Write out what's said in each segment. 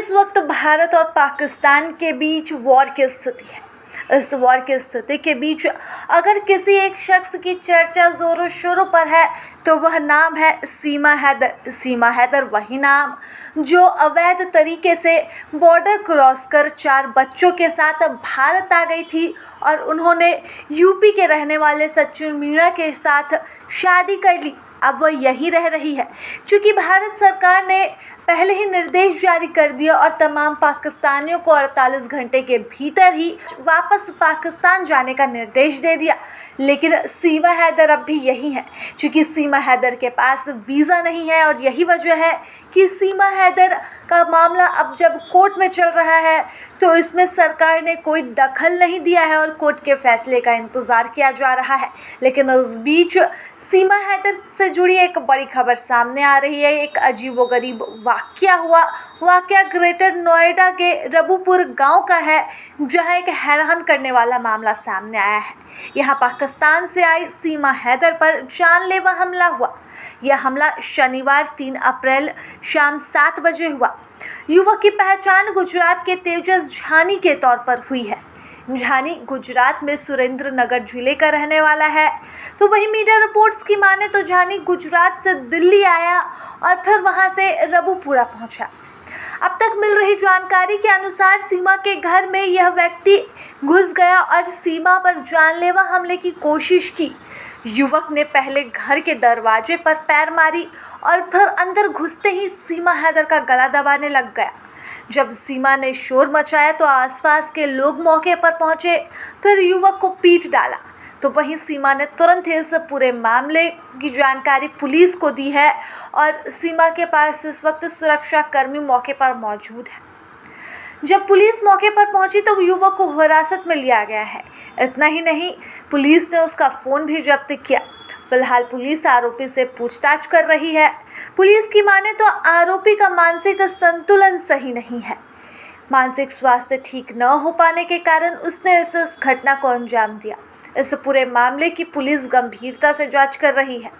इस वक्त भारत और पाकिस्तान के बीच वॉर की स्थिति है। इस वॉर की स्थिति के बीच अगर किसी एक शख्स की चर्चा ज़ोरों शोरों पर है तो वह नाम है सीमा हैदर। सीमा हैदर वही नाम जो अवैध तरीके से बॉर्डर क्रॉस कर 4 बच्चों के साथ भारत आ गई थी और उन्होंने यूपी के रहने वाले सचिन मीणा के साथ शादी कर ली। अब वह यहीं रह रही है। चूँकि भारत सरकार ने पहले ही निर्देश जारी कर दिया और तमाम पाकिस्तानियों को 48 घंटे के भीतर ही वापस पाकिस्तान जाने का निर्देश दे दिया, लेकिन सीमा हैदर अब भी यहीं है। चूँकि सीमा हैदर के पास वीज़ा नहीं है और यही वजह है कि सीमा हैदर का मामला अब जब कोर्ट में चल रहा है तो इसमें सरकार ने कोई दखल नहीं दिया है और कोर्ट के फैसले का इंतज़ार किया जा रहा है। लेकिन उस बीच सीमा हैदर से जुड़ी एक बड़ी खबर सामने आ रही है। एक अजीबोगरीब वाक़या ग्रेटर नोएडा के रबूपुर गांव का है, जहां एक हैरान करने वाला मामला सामने आया है। यहां पाकिस्तान से आई सीमा हैदर पर जानलेवा हमला हुआ। यह हमला शनिवार 3 अप्रैल शाम 7 बजे हुआ। युवक की पहचान गुजरात के तेजस झानी के तौर पर हुई है। झानी गुजरात में सुरेंद्र नगर जिले का रहने वाला है। तो वही मीडिया रिपोर्ट्स की माने तो झानी गुजरात से दिल्ली आया और फिर वहां से रबूपुरा पहुंचा। अब तक मिल रही जानकारी के अनुसार सीमा के घर में यह व्यक्ति घुस गया और सीमा पर जानलेवा हमले की कोशिश की। युवक ने पहले घर के दरवाजे पर पैर मारी और फिर अंदर घुसते ही सीमा हैदर का गला दबाने लग गया। जब सीमा ने शोर मचाया तो आसपास के लोग मौके पर पहुंचे, फिर युवक को पीट डाला। तो वहीं सीमा ने तुरंत ही इस पूरे मामले की जानकारी पुलिस को दी है और सीमा के पास इस वक्त सुरक्षा कर्मी मौके पर मौजूद है। जब पुलिस मौके पर पहुंची तो युवक को हिरासत में लिया गया है। इतना ही नहीं, पुलिस ने उसका फ़ोन भी जब्त किया। फिलहाल पुलिस आरोपी से पूछताछ कर रही है। पुलिस की माने तो आरोपी का मानसिक संतुलन सही नहीं है। मानसिक स्वास्थ्य ठीक न हो पाने के कारण उसने इस घटना को अंजाम दिया। इस पूरे मामले की पुलिस गंभीरता से जांच कर रही है।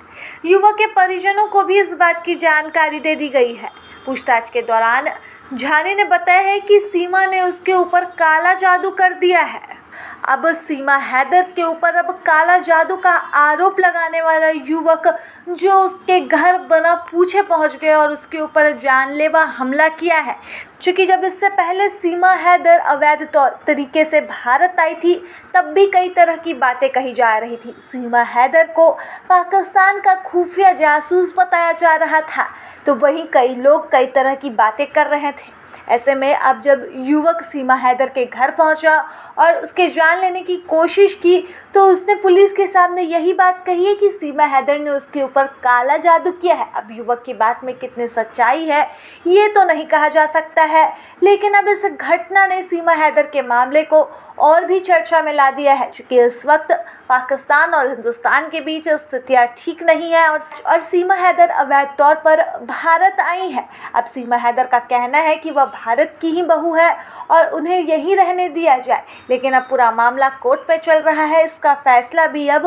युवक के परिजनों को भी इस बात की जानकारी दे दी गई है। पूछताछ के दौरान झानी ने बताया है कि सीमा ने उसके ऊपर काला जादू कर दिया है। अब सीमा हैदर के ऊपर अब काला जादू का आरोप लगाने वाला युवक जो उसके घर बिना पूछे पहुंच गया और उसके ऊपर जानलेवा हमला किया है। चूँकि जब इससे पहले सीमा हैदर अवैध तौर तरीके से भारत आई थी तब भी कई तरह की बातें कही जा रही थी। सीमा हैदर को पाकिस्तान का खुफिया जासूस बताया जा रहा था, तो वहीं कई लोग कई तरह की बातें कर रहे थे। ऐसे में अब जब युवक सीमा हैदर के घर पहुंचा और उसके जान लेने की कोशिश की तो उसने पुलिस के सामने यही बात कही है कि सीमा हैदर ने उसके ऊपर काला जादू किया है। अब युवक की बात में कितनी सच्चाई है ये तो नहीं कहा जा सकता है, लेकिन अब इस घटना ने सीमा हैदर के मामले को और भी चर्चा में ला दिया है। चूँकि इस वक्त पाकिस्तान और हिंदुस्तान के बीच स्थितियाँ ठीक नहीं है और सीमा हैदर अवैध तौर पर भारत आई है। अब सीमा हैदर का कहना है कि वह भारत की ही बहू है और उन्हें यहीं रहने दिया जाए, लेकिन अब पूरा मामला कोर्ट पे चल रहा है। इसका फैसला भी अब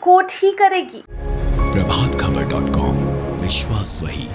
कोर्ट ही करेगी। प्रभातखबर.com, विश्वास वही।